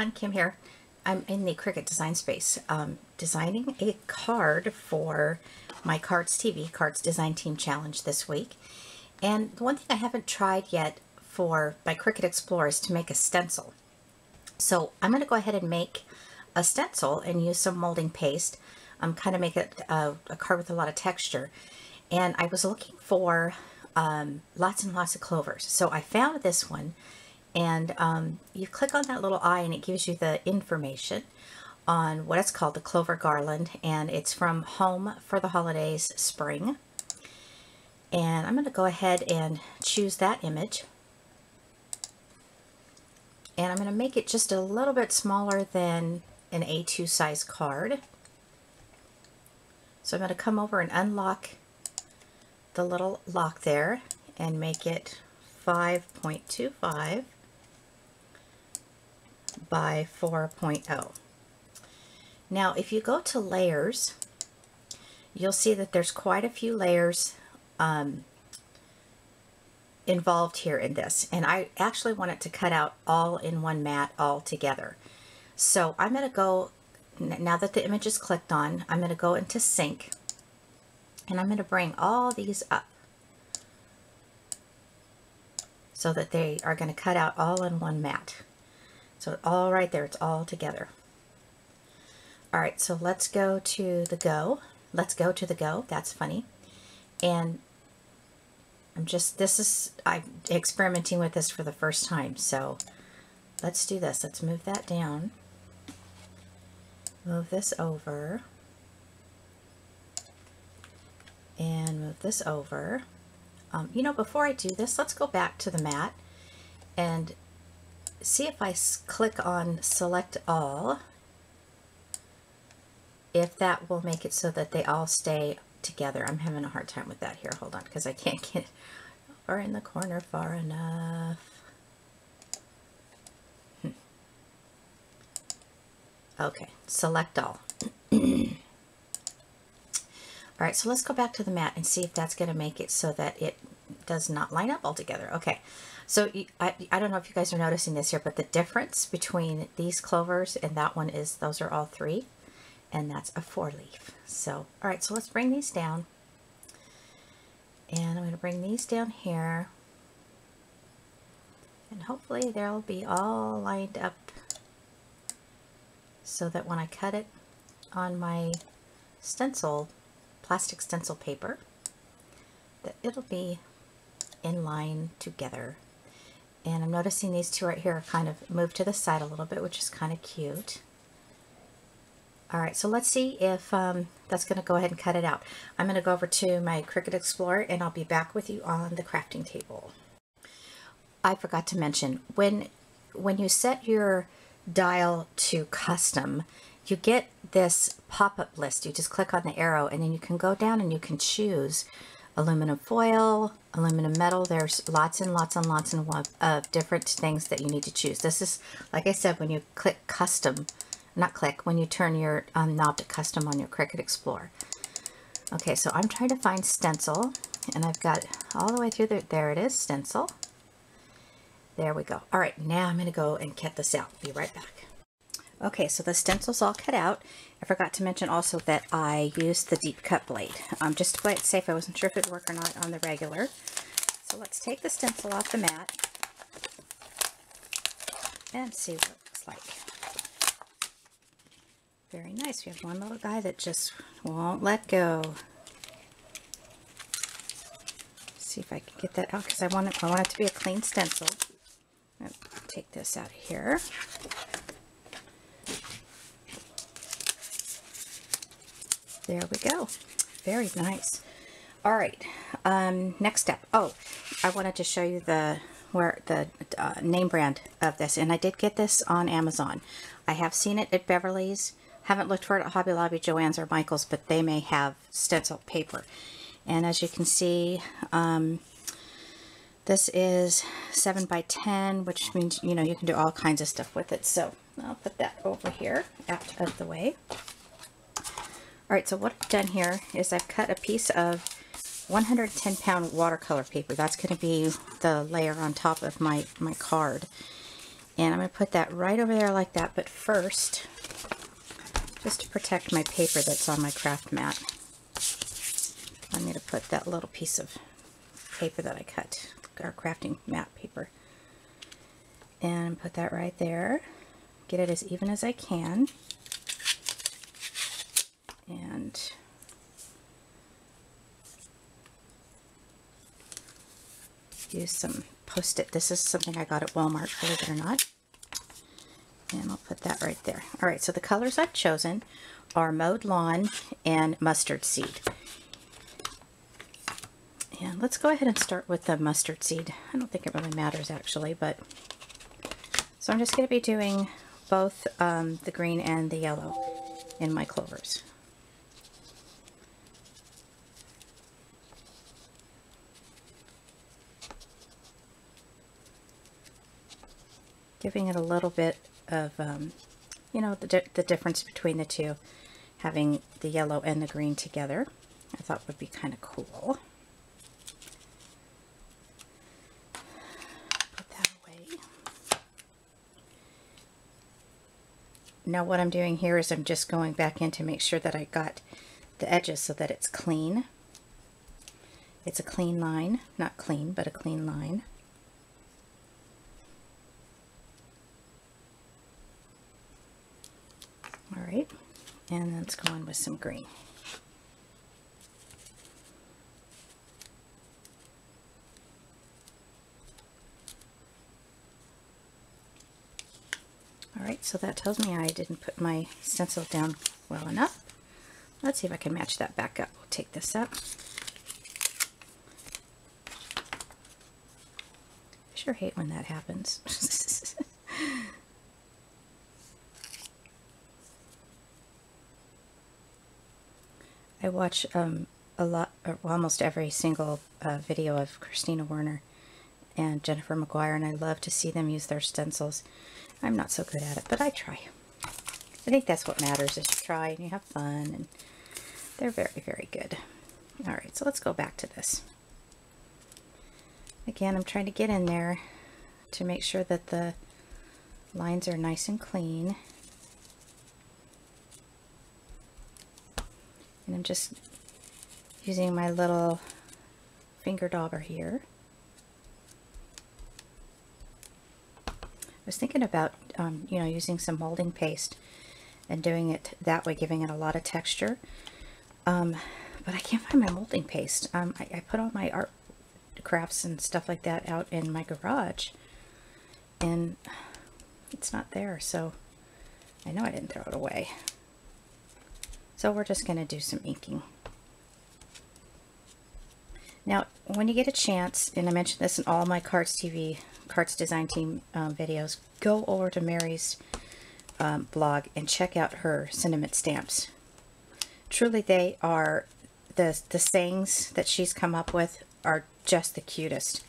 everyone, Kim here. I'm in the Cricut design space, designing a card for my CardzTV Cards Design Team challenge this week. And the one thing I haven't tried yet for my Cricut Explorer is to make a stencil. So I'm going to go ahead and make a stencil and use some molding paste, kind of make it a card with a lot of texture. And I was looking for lots and lots of clovers. So I found this one. And you click on that little eye and it gives you the information on what it's called, the clover garland, and it's from Home for the Holidays Spring. And I'm going to go ahead and choose that image, and I'm going to make it just a little bit smaller than an A2 size card. So I'm going to come over and unlock the little lock there and make it 5.25 by 4.0. Now if you go to layers, you'll see that there's quite a few layers involved here in this, and I actually want it to cut out all in one mat all together. So I'm going to go, now that the image is clicked on, I'm going to go into sync and I'm going to bring all these up so that they are going to cut out all in one mat. So all right there, it's all together. All right, so let's go to the go. Let's go to the go. That's funny. And I'm experimenting with this for the first time. So let's do this. Let's move that down. Move this over. And move this over. You know, before I do this, let's go back to the mat and see if I click on select all, if that will make it so that they all stay together. I'm having a hard time with that here. Hold on, because I can't get over in the corner far enough. Okay, select all. All right, so let's go back to the mat and see if that's going to make it so that it does not line up all together. Okay, so I don't know if you guys are noticing this here, but the difference between these clovers and that one is those are all 3, and that's a 4-leaf. So, all right, so let's bring these down. And I'm going to bring these down here. And hopefully they'll be all lined up so that when I cut it on my stencil, plastic stencil paper, that it'll be in line together. And I'm noticing these two right here are kind of moved to the side a little bit, which is kind of cute. All right, so let's see if that's going to go ahead and cut it out. I'm going to go over to my Cricut Explorer and I'll be back with you on the crafting table. I forgot to mention, when you set your dial to custom, you get this pop-up list. You just click on the arrow and then you can go down and you can choose aluminum foil, aluminum metal. There's lots and lots and lots of different things that you need to choose. This is, like I said, when you click custom, when you turn your knob to custom on your Cricut Explorer. Okay, so I'm trying to find stencil, and I've got all the way through there it is, stencil. There we go. All right, now I'm going to go and cut this out. Be right back. Okay, so the stencil's all cut out. I forgot to mention also that I used the deep cut blade. Just to play it safe, I wasn't sure if it would work or not on the regular. So let's take the stencil off the mat and see what it looks like. Very nice. We have one little guy that just won't let go. See if I can get that out, because I want it to be a clean stencil. I'll take this out of here. There we go. Very nice. All right. Next step. Oh, I wanted to show you the name brand of this, and I did get this on Amazon. I have seen it at Beverly's. Haven't looked for it at Hobby Lobby, Joann's, or Michael's, but they may have stencil paper. And as you can see, this is 7 by 10, which means, you know, you can do all kinds of stuff with it. So I'll put that over here out of the way. All right, so what I've done here is I've cut a piece of 110-pound watercolor paper. That's going to be the layer on top of my card. And I'm going to put that right over there like that, but first, just to protect my paper that's on my craft mat, I'm going to put that little piece of paper that I cut, our crafting mat paper, and put that right there. Get it as even as I can. And use some Post-it. This is something I got at Walmart, believe it or not. And I'll put that right there. Alright, so the colors I've chosen are Mowed Lawn and Mustard Seed. And let's go ahead and start with the mustard seed. I don't think it really matters actually, but so I'm just going to be doing both the green and the yellow in my clovers. Giving it a little bit of, you know, the difference between the two, having the yellow and the green together, I thought would be kind of cool. Put that away. Now what I'm doing here is I'm just going back in to make sure that I got the edges so that it's clean. It's a clean line, not clean, but a clean line. Alright, and let's go on with some green. Alright, so that tells me I didn't put my stencil down well enough. Let's see if I can match that back up. We'll take this up. I sure hate when that happens. I watch a lot, or almost every single video of Christina Werner and Jennifer McGuire, and I love to see them use their stencils. I'm not so good at it, but I try. I think that's what matters, is you try and you have fun, and they're very, very good. Alright, so let's go back to this. Again, I'm trying to get in there to make sure that the lines are nice and clean. And I'm just using my little finger dauber here. I was thinking about, you know, using some molding paste and doing it that way, giving it a lot of texture. But I can't find my molding paste. I put all my art crafts and stuff like that out in my garage, and it's not there, so I know I didn't throw it away. So we're just going to do some inking. Now, when you get a chance, and I mentioned this in all my CardzTV Cards Design Team videos, go over to Mary's blog and check out her sentiment stamps. Truly, they are, the sayings that she's come up with are just the cutest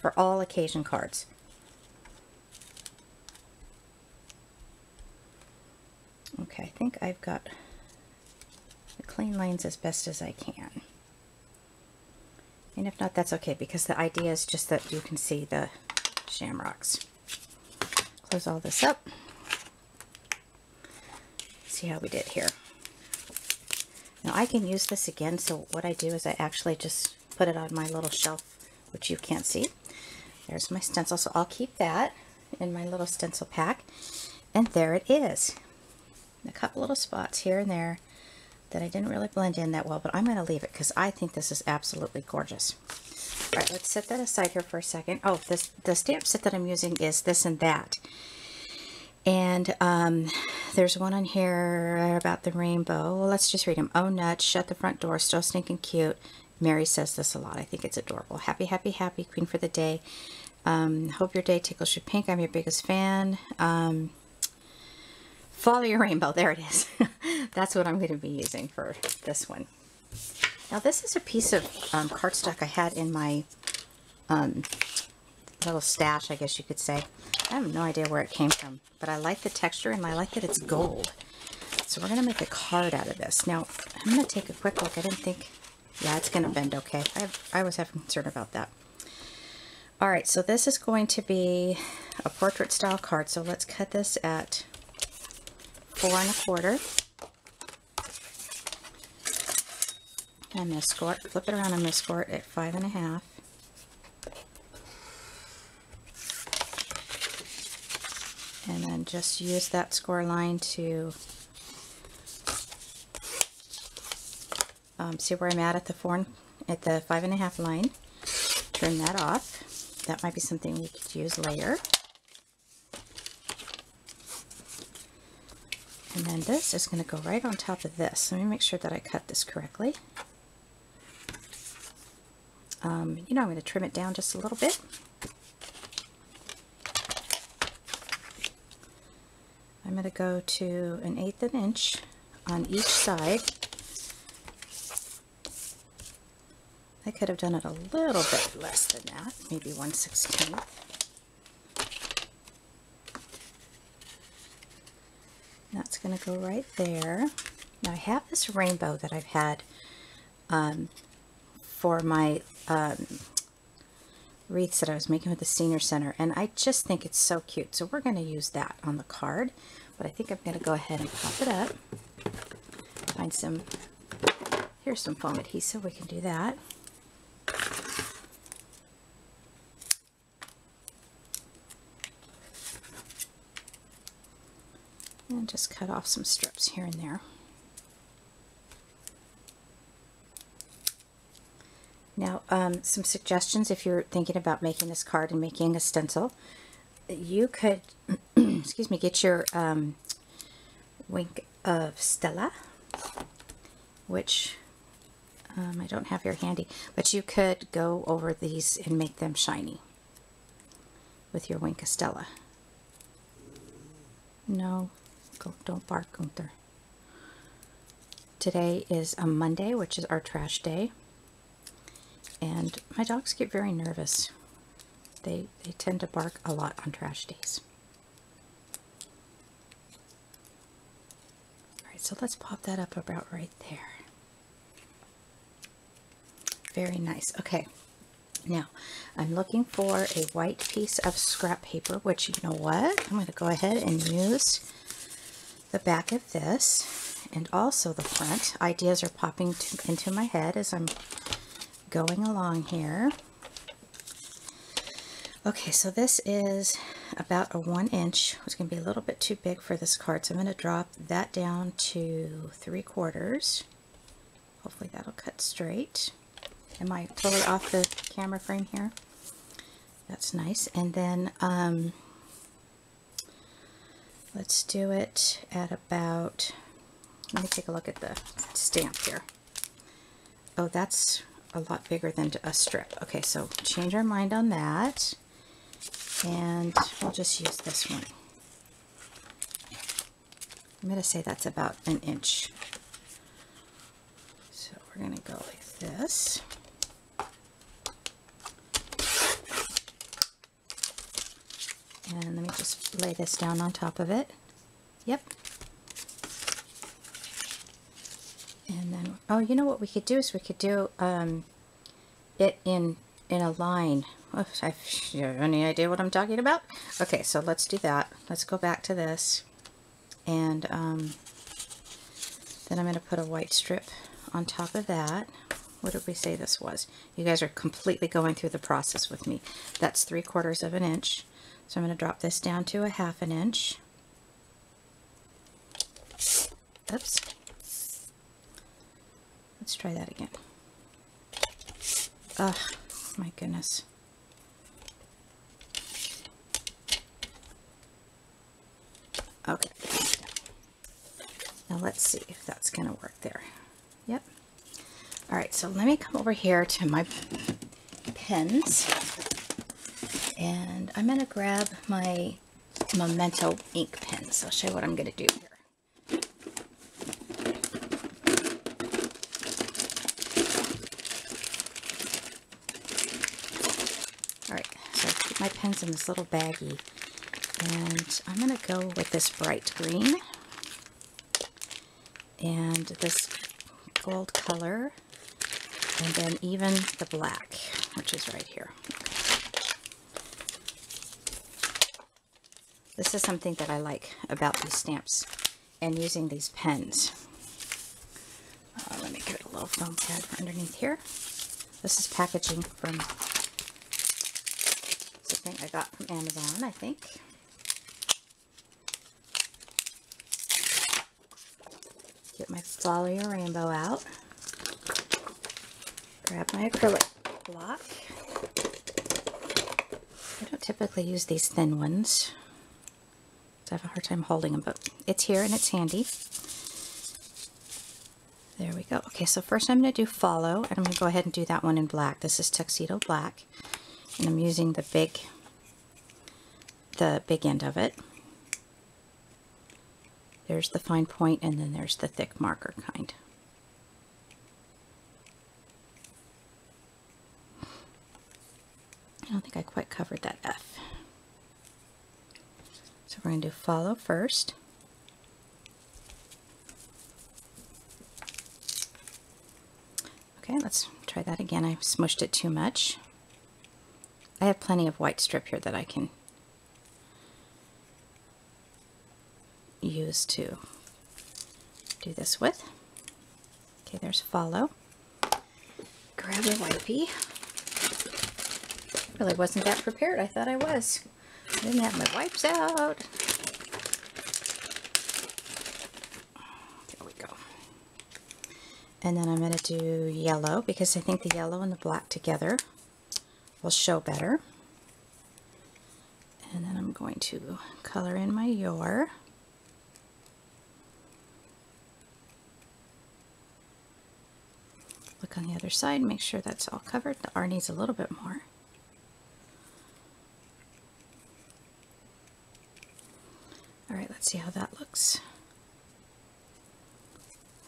for all occasion cards. Okay, I think I've got the clean lines as best as I can. And if not, that's okay, because the idea is just that you can see the shamrocks. Close all this up. See how we did here. Now I can use this again, so what I do is I actually just put it on my little shelf, which you can't see. There's my stencil, so I'll keep that in my little stencil pack. And there it is. A couple little spots here and there that I didn't really blend in that well, but I'm going to leave it because I think this is absolutely gorgeous. All right, let's set that aside here for a second. Oh, the stamp set that I'm using is This and That. And there's one on here about the rainbow. Well, let's just read them. Oh, nuts, shut the front door, so stinking cute. Mary says this a lot. I think it's adorable. Happy, happy, happy, queen for the day. Hope your day tickles you pink. I'm your biggest fan. Follow your rainbow. There it is. That's what I'm going to be using for this one. Now, this is a piece of cardstock I had in my little stash, I guess you could say. I have no idea where it came from, but I like the texture and I like that it's gold. So we're going to make a card out of this. Now, I'm going to take a quick look. I didn't think, yeah, it's going to bend okay. I was having concern about that. All right, so this is going to be a portrait style card. So let's cut this at 4 1/4. I'm going to flip it around. I'm going to score it at 5 1/2. And then just use that score line to see where I'm at the 5 1/2 line. Turn that off. That might be something we could use later. And then this is going to go right on top of this. Let me make sure that I cut this correctly. I'm going to trim it down just a little bit. I'm going to go to 1/8 of an inch on each side. I could have done it a little bit less than that, maybe 1/16. That's going to go right there. Now I have this rainbow that I've had for my wreaths that I was making with the Senior Center, and I just think it's so cute. So we're going to use that on the card, but I think I'm going to go ahead and pop it up. Find some, here's some foam adhesive, we can do that. And just cut off some strips here and there. Now, some suggestions if you're thinking about making this card and making a stencil. You could, excuse me, get your Wink of Stella, which I don't have here handy, but you could go over these and make them shiny with your Wink of Stella. No, don't bark, Gunther. Today is a Monday, which is our trash day. And my dogs get very nervous. They tend to bark a lot on trash days. Alright, so let's pop that up about right there. Very nice. Okay, now I'm looking for a white piece of scrap paper, which, you know what? I'm going to go ahead and use the back of this and also the front. Ideas are popping into my head as I'm going along here. Okay, so this is about a 1 inch. It's going to be a little bit too big for this card, so I'm going to drop that down to 3/4. Hopefully that'll cut straight. Am I totally off the camera frame here? That's nice. And then let's do it at about, let me take a look at the stamp here. Oh, that's a lot bigger than a strip. Okay, so change our mind on that, and we'll just use this one. I'm going to say that's about 1 inch. So we're going to go like this. And let me just lay this down on top of it. Yep. And then, oh, you know what we could do is we could do it in a line. Oh, you have any idea what I'm talking about? Okay, so let's do that. Let's go back to this, and then I'm going to put a white strip on top of that. What did we say this was? You guys are completely going through the process with me. That's 3/4 of an inch. So I'm going to drop this down to a 1/2 inch. Oops. Let's try that again. Oh, my goodness. Okay. Now let's see if that's going to work there. Yep. All right, so let me come over here to my pens. And I'm going to grab my Memento ink pens. I'll show you what I'm going to do here. Alright, so I keep my pens in this little baggie. And I'm going to go with this bright green and this gold color, and then even the black, which is right here. This is something that I like about these stamps and using these pens. Let me get a little foam pad for underneath here. This is packaging from something I got from Amazon, I think. Get my Follow Your Rainbow out. Grab my acrylic block. I don't typically use these thin ones. I have a hard time holding them, but it's here and it's handy. There we go. Okay, so first I'm going to do Follow, and I'm going to go ahead and do that one in black. This is Tuxedo Black, and I'm using the big end of it. There's the fine point, and then there's the thick marker kind. I don't think I quite covered that F. So we're going to do Follow first. Okay, let's try that again. I smushed it too much. I have plenty of white strip here that I can use to do this with. Okay, there's Follow. Grab the wipey. Really wasn't that prepared. I thought I was. I didn't have my wipes out. There we go. And then I'm going to do yellow because I think the yellow and the black together will show better. And then I'm going to color in my Your. Look on the other side, make sure that's all covered. The R needs a little bit more. All right, let's see how that looks.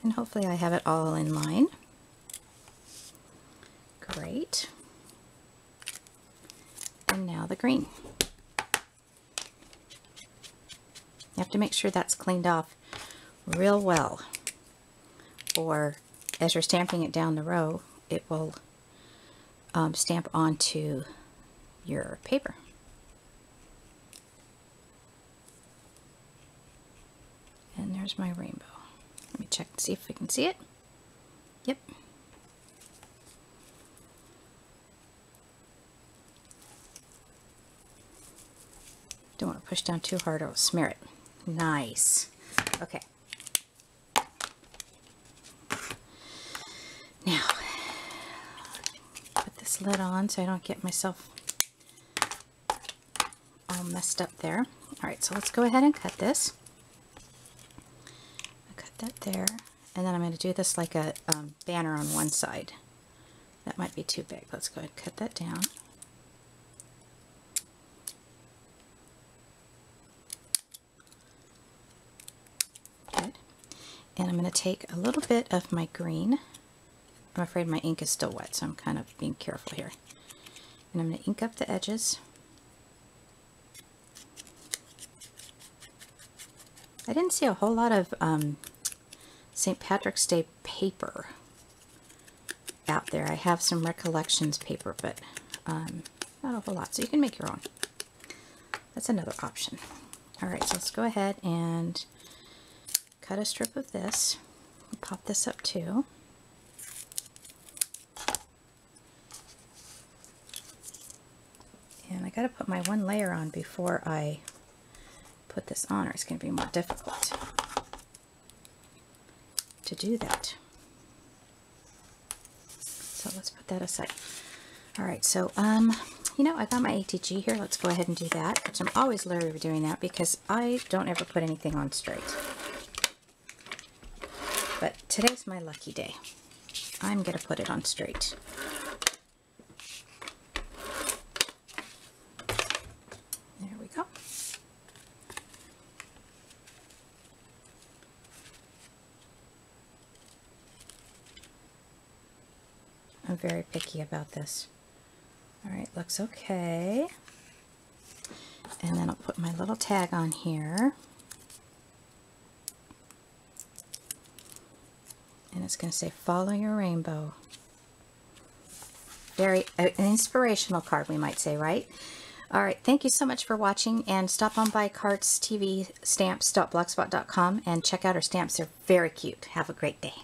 And hopefully I have it all in line. Great. And now the green. You have to make sure that's cleaned off real well, or as you're stamping it down the row, it will stamp onto your paper. And there's my rainbow. Let me check and see if we can see it. Yep. Don't want to push down too hard or it'll smear it. Nice. Okay. Now, put this lid on so I don't get myself all messed up there. Alright, so let's go ahead and cut this. That there, and then I'm going to do this like a banner on one side. That might be too big. Let's go ahead and cut that down. Good. And I'm going to take a little bit of my green. I'm afraid my ink is still wet, so I'm kind of being careful here. And I'm going to ink up the edges. I didn't see a whole lot of St. Patrick's Day paper out there. I have some Recollections paper, but not a whole lot, so you can make your own. That's another option. Alright, so let's go ahead and cut a strip of this. Pop this up too. And I got to put my one layer on before I put this on, or it's going to be more difficult to do that. So let's put that aside. Alright, so you know, I got my ATG here. Let's go ahead and do that, which I'm always leery of doing that because I don't ever put anything on straight. But today's my lucky day. I'm going to put it on straight. There we go. I'm very picky about this. Alright, looks okay. And then I'll put my little tag on here. And it's going to say, Follow Your Rainbow. Very, an inspirational card, we might say, right? All right, thank you so much for watching, and stop on by CardzTV Stamps.blogspot.com and check out our stamps. They're very cute. Have a great day.